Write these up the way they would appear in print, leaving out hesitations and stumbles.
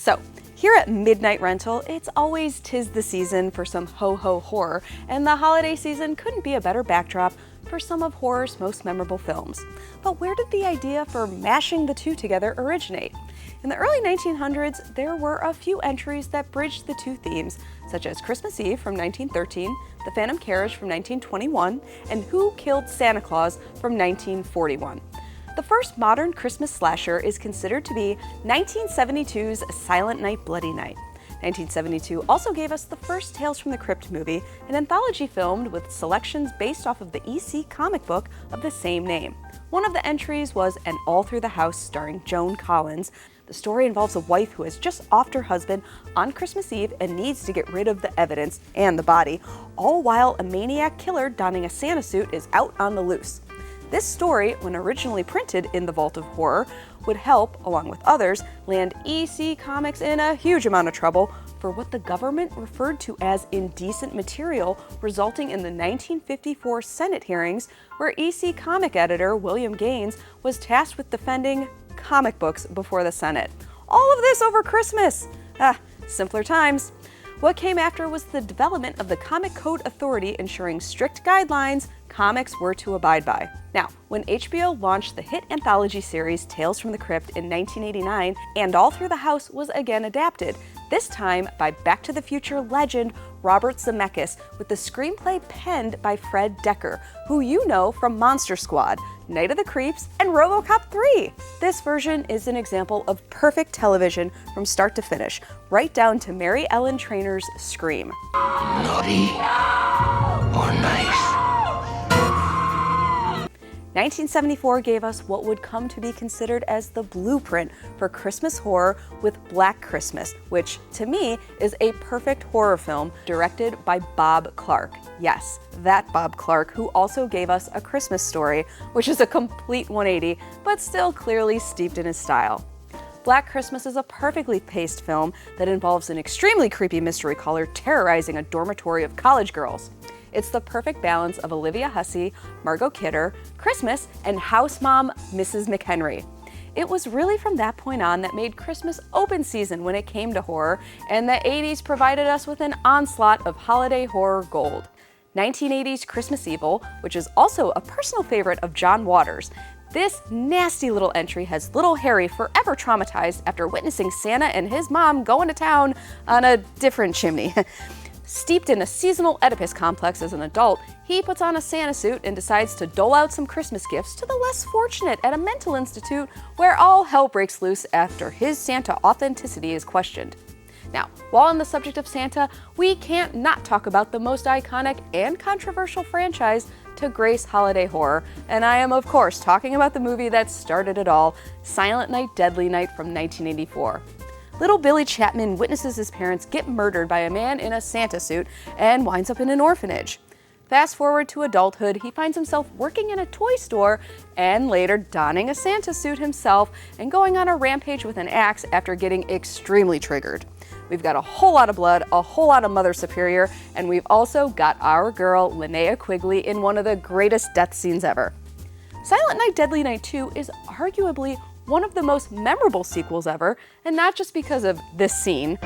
So, here at Midnight Rental, it's always 'tis the season for some ho-ho horror, and the holiday season couldn't be a better backdrop for some of horror's most memorable films. But where did the idea for mashing the two together originate? In the early 1900s, there were a few entries that bridged the two themes, such as Christmas Eve from 1913, The Phantom Carriage from 1921, and Who Killed Santa Claus from 1941. The first modern Christmas slasher is considered to be 1972's Silent Night, Bloody Night. 1972 also gave us the first Tales from the Crypt movie, an anthology filmed with selections based off of the EC comic book of the same name. One of the entries was An All Through the House starring Joan Collins. The story involves a wife who has just offed her husband on Christmas Eve and needs to get rid of the evidence and the body, all while a maniac killer donning a Santa suit is out on the loose. This story, when originally printed in the Vault of Horror, would help, along with others, land EC Comics in a huge amount of trouble for what the government referred to as indecent material, resulting in the 1954 Senate hearings, where EC comic editor William Gaines was tasked with defending comic books before the Senate. All of this over Christmas! Simpler times. What came after was the development of the Comic Code Authority, ensuring strict guidelines comics were to abide by. Now, when HBO launched the hit anthology series Tales from the Crypt in 1989, And All Through the House was again adapted, this time by Back to the Future legend Robert Zemeckis, with the screenplay penned by Fred Dekker, who you know from Monster Squad, Night of the Creeps, and RoboCop 3. This version is an example of perfect television from start to finish, right down to Mary Ellen Trainor's scream. Naughty or nice? 1974 gave us what would come to be considered as the blueprint for Christmas horror with Black Christmas, which, to me, is a perfect horror film directed by Bob Clark. Yes, that Bob Clark, who also gave us A Christmas Story, which is a complete 180, but still clearly steeped in his style. Black Christmas is a perfectly paced film that involves an extremely creepy mystery caller terrorizing a dormitory of college girls. It's the perfect balance of Olivia Hussey, Margot Kidder, Christmas, and house mom Mrs. McHenry. It was really from that point on that made Christmas open season when it came to horror, and the 80s provided us with an onslaught of holiday horror gold. 1980's Christmas Evil, which is also a personal favorite of John Waters. This nasty little entry has little Harry forever traumatized after witnessing Santa and his mom going to town on a different chimney. Steeped in a seasonal Oedipus complex as an adult, he puts on a Santa suit and decides to dole out some Christmas gifts to the less fortunate at a mental institute where all hell breaks loose after his Santa authenticity is questioned. Now, while on the subject of Santa, we can't not talk about the most iconic and controversial franchise to grace holiday horror, and I am of course talking about the movie that started it all, Silent Night, Deadly Night from 1984. Little Billy Chapman witnesses his parents get murdered by a man in a Santa suit and winds up in an orphanage. Fast forward to adulthood, he finds himself working in a toy store and later donning a Santa suit himself and going on a rampage with an axe after getting extremely triggered. We've got a whole lot of blood, a whole lot of Mother Superior, and we've also got our girl Linnea Quigley in one of the greatest death scenes ever. Silent Night, Deadly Night 2 is arguably one of the most memorable sequels ever, and not just because of this scene.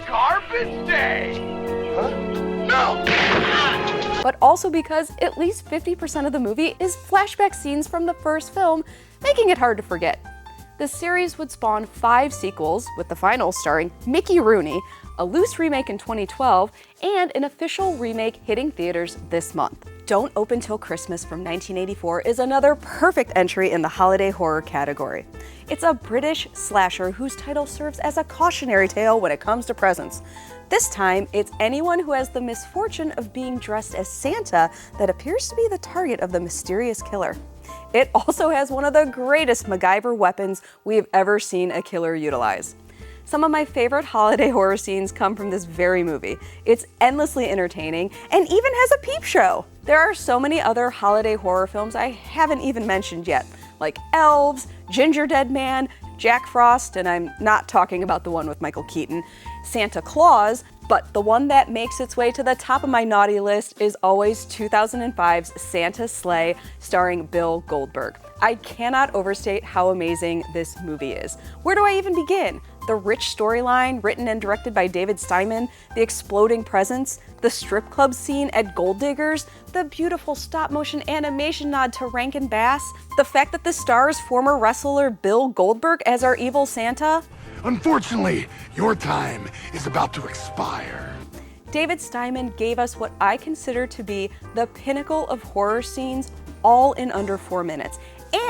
Garbage Day! Huh? No! But also because at least 50% of the movie is flashback scenes from the first film, making it hard to forget. The series would spawn 5 sequels, with the final starring Mickey Rooney, a loose remake in 2012, and an official remake hitting theaters this month. Don't Open Till Christmas from 1984 is another perfect entry in the holiday horror category. It's a British slasher whose title serves as a cautionary tale when it comes to presents. This time, it's anyone who has the misfortune of being dressed as Santa that appears to be the target of the mysterious killer. It also has one of the greatest MacGyver weapons we've ever seen a killer utilize. Some of my favorite holiday horror scenes come from this very movie. It's endlessly entertaining and even has a peep show. There are so many other holiday horror films I haven't even mentioned yet, like Elves, Ginger Dead Man, Jack Frost, and I'm not talking about the one with Michael Keaton, Santa Claus, But the one that makes its way to the top of my naughty list is always 2005's Santa's Sleigh, starring Bill Goldberg. I cannot overstate how amazing this movie is. Where do I even begin? The rich storyline, written and directed by David Steinman, the exploding presents, the strip club scene at Gold Diggers, the beautiful stop-motion animation nod to Rankin Bass, the fact that the stars former wrestler Bill Goldberg as our evil Santa. Unfortunately, your time is about to expire. David Steinman gave us what I consider to be the pinnacle of horror scenes, all in under 4 minutes.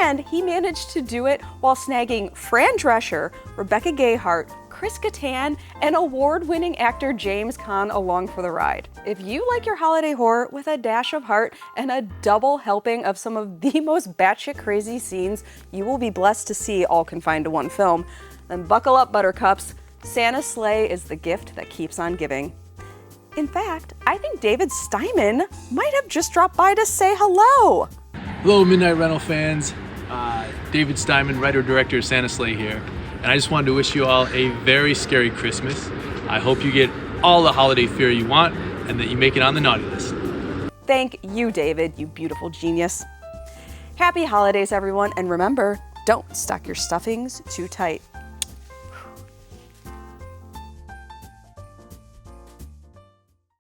And he managed to do it while snagging Fran Drescher, Rebecca Gayheart, Chris Kattan, and award-winning actor James Caan along for the ride. If you like your holiday horror with a dash of heart and a double helping of some of the most batshit crazy scenes you will be blessed to see all confined to one film, then buckle up, buttercups. Santa's Sleigh is the gift that keeps on giving. In fact, I think David Steinman might have just dropped by to say hello. Hello, Midnight Rental fans. David Steinman, writer-director of Santa's Sleigh here. And I just wanted to wish you all a very scary Christmas. I hope you get all the holiday fear you want and that you make it on the naughty list. Thank you, David, you beautiful genius. Happy holidays, everyone, and remember, don't stuck your stuffings too tight.